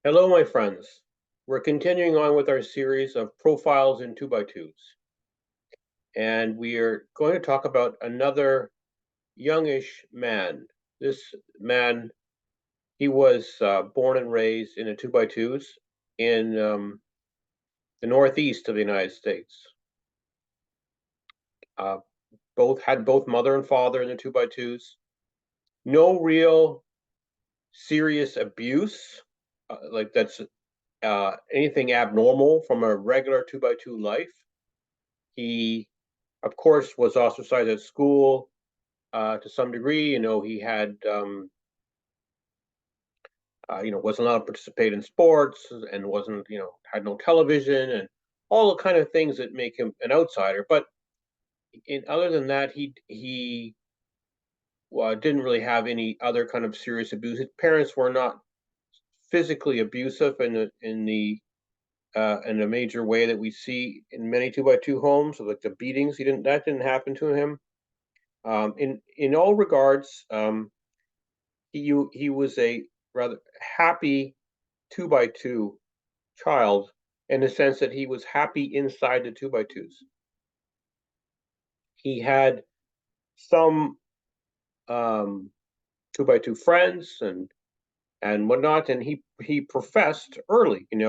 Hello, my friends. We're continuing on with our series of profiles in 2x2s. And we are going to talk about another youngish man. This man, he was born and raised in a 2x2s in the northeast of the United States. Uh, both mother and father in the 2x2s. No real serious abuse, like that's anything abnormal from a regular 2x2 life. He, of course, was ostracized at school to some degree. He had, wasn't allowed to participate in sports and wasn't, had no television and all the kind of things that make him an outsider. But other than that, he didn't really have any other kind of serious abuse. His parents were not physically abusive in a major way that we see in many 2x2 homes, so like the beatings. That didn't happen to him. In all regards, he was a rather happy 2x2 child in the sense that he was happy inside the 2x2s. He had some 2x2 friends and whatnot, and he professed early. He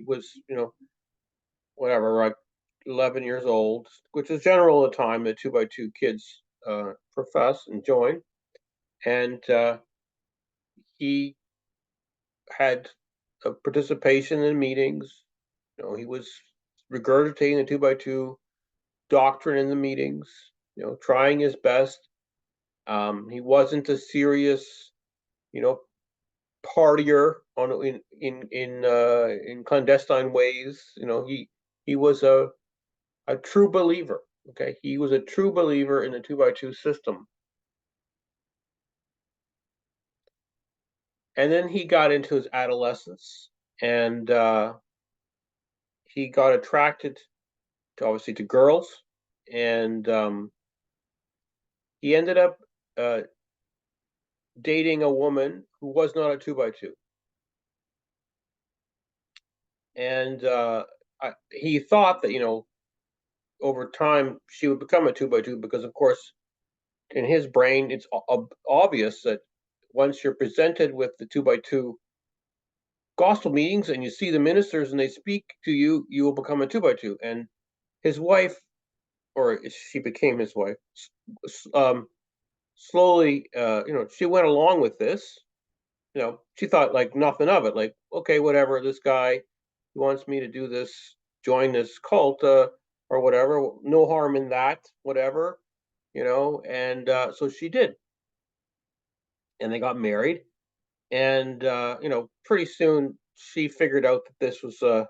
was whatever, like 11 years old, which is general the time that 2x2 kids profess and join, and he had a participation in meetings. He was regurgitating the 2x2 doctrine in the meetings, trying his best. He wasn't a serious, you know, partier in clandestine ways. He was a true believer. Okay, he was a true believer in the 2x2 system. And then he got into his adolescence, and he got attracted to, obviously, to girls, and he ended up uh, dating a woman who was not a 2x2. And he thought that, over time she would become a 2x2 because, of course, in his brain, it's obvious that once you're presented with the 2x2 gospel meetings and you see the ministers and they speak to you, you will become a 2x2. And his wife, or she became his wife, um, slowly, she went along with this. She thought like nothing of it. Like, okay, whatever, this guy, he wants me to do this, join this cult, or whatever. No harm in that, whatever, And so she did, and they got married. And pretty soon she figured out that this was a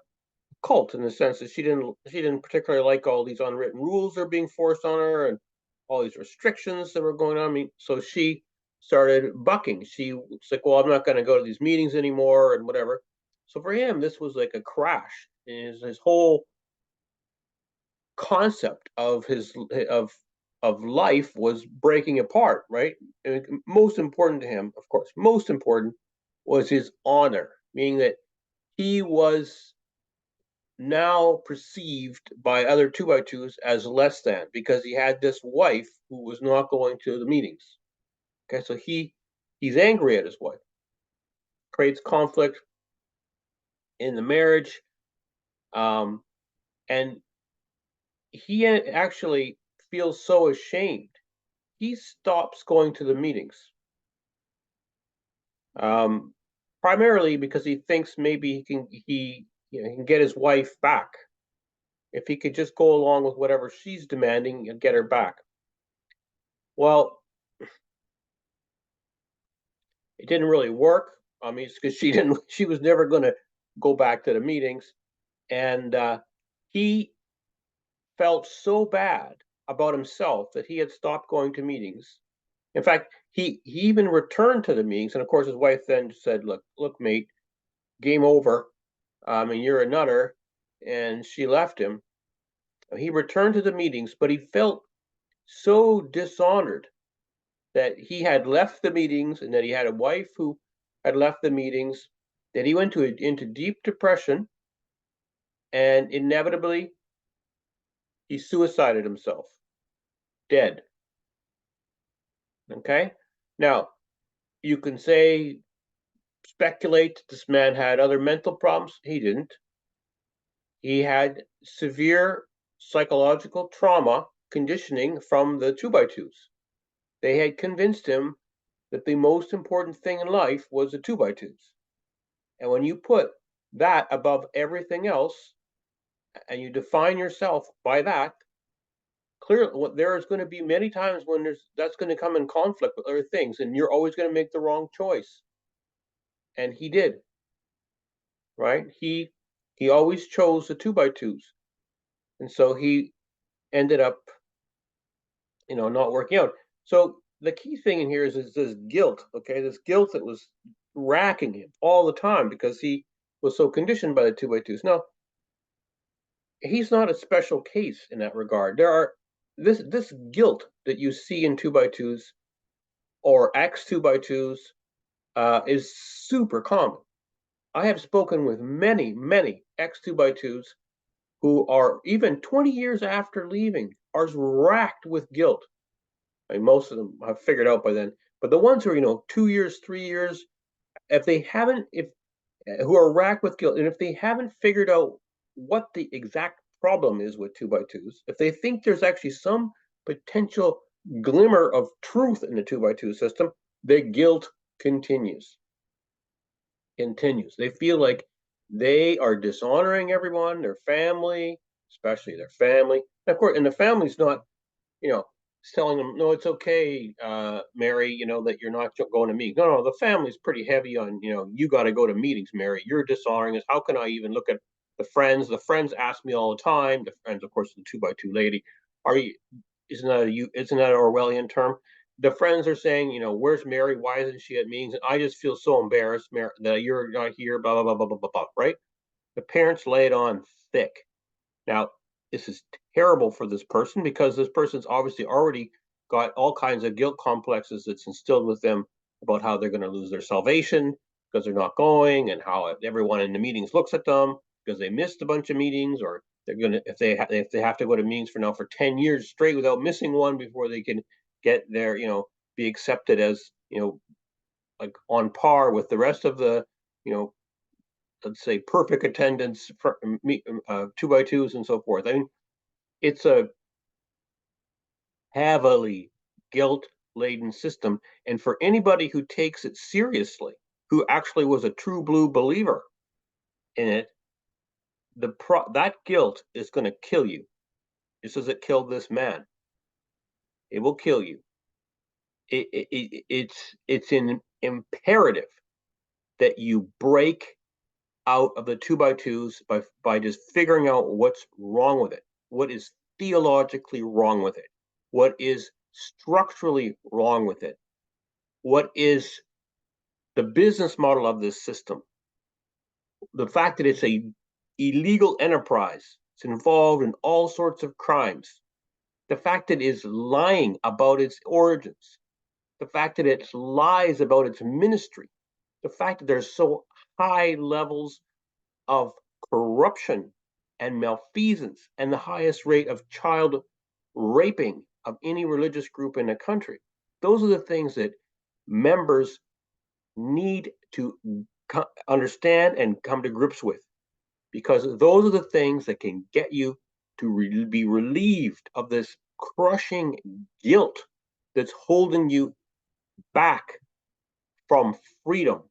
cult in the sense that she didn't particularly like all these unwritten rules that are being forced on her and all these restrictions that were going on. I mean, so she started bucking. She was like, "Well, I'm not going to go to these meetings anymore," and whatever. So for him, this was like a crash. His whole concept of life was breaking apart. Right. And most important to him, of course, most important was his honor, meaning that he was now perceived by other 2x2s as less than because he had this wife who was not going to the meetings. Okay, so he's angry at his wife, creates conflict in the marriage, um, and he actually feels so ashamed. He stops going to the meetings, um, primarily because he thinks maybe he can get his wife back if he could just go along with whatever she's demanding and get her back. Well, it didn't really work. I mean, because she was never going to go back to the meetings, and he felt so bad about himself that he had stopped going to meetings. In fact, he even returned to the meetings, and of course, his wife then said, "Look, mate, game over. I mean, you're a nutter," and she left him. He returned to the meetings, but he felt so dishonored that he had left the meetings and that he had a wife who had left the meetings, that he went into deep depression, and inevitably he suicided himself, dead. Okay? Now, you can say, speculate this man had other mental problems. He didn't. He had severe psychological trauma conditioning from the 2x2s. They had convinced him that the most important thing in life was the 2x2s. And when you put that above everything else and you define yourself by that, clearly there is going to be many times when that's going to come in conflict with other things, and you're always going to make the wrong choice. And he did, right? He always chose the 2x2s, and so he ended up, not working out. So the key thing in here is this guilt. Okay, this guilt that was racking him all the time because he was so conditioned by the 2x2s. Now, he's not a special case in that regard. There are this guilt that you see in 2x2s or X 2x2s is super common. I have spoken with many X 2x2s who are, even 20 years after leaving, are racked with guilt. I mean, most of them have figured out by then, but the ones who are, 2 years, 3 years, if they haven't, if who are racked with guilt, and if they haven't figured out what the exact problem is with 2x2s, if they think there's actually some potential glimmer of truth in the 2x2 system, their guilt continues. They feel like they are dishonoring everyone, their family, especially their family. And of course, and the family's not, telling them, no, it's okay, Mary, that you're not going to meetings. No, the family's pretty heavy on, you got to go to meetings, Mary. You're dishonoring us. How can I even look at the friends? The friends ask me all the time. The friends, of course, the 2x2 lady. Are you? Isn't that an Orwellian term? The friends are saying, where's Mary? Why isn't she at meetings? And I just feel so embarrassed, Mary, that you're not here. Blah blah blah blah blah blah. Right? The parents lay it on thick. Now, this is terrible for this person because this person's obviously already got all kinds of guilt complexes that's instilled with them about how they're going to lose their salvation because they're not going, and how everyone in the meetings looks at them because they missed a bunch of meetings, or they're going to, if they have to go to meetings for 10 years straight without missing one before they can get their, be accepted as, like on par with the rest of the, you know let's say perfect attendance for 2x2s and so forth. I mean, it's a heavily guilt laden system. And for anybody who takes it seriously, who actually was a true blue believer in it, that guilt is going to kill you, just as it killed this man. It will kill you. It's imperative that you break out of the 2x2s by just figuring out what's wrong with it, what is theologically wrong with it, what is structurally wrong with it, what is the business model of this system, the fact that it's a illegal enterprise, it's involved in all sorts of crimes, the fact that it is lying about its origins, the fact that it lies about its ministry, the fact that there's so high levels of corruption and malfeasance and the highest rate of child raping of any religious group in the country. Those are the things that members need to understand and come to grips with, because those are the things that can get you to be relieved of this crushing guilt that's holding you back from freedom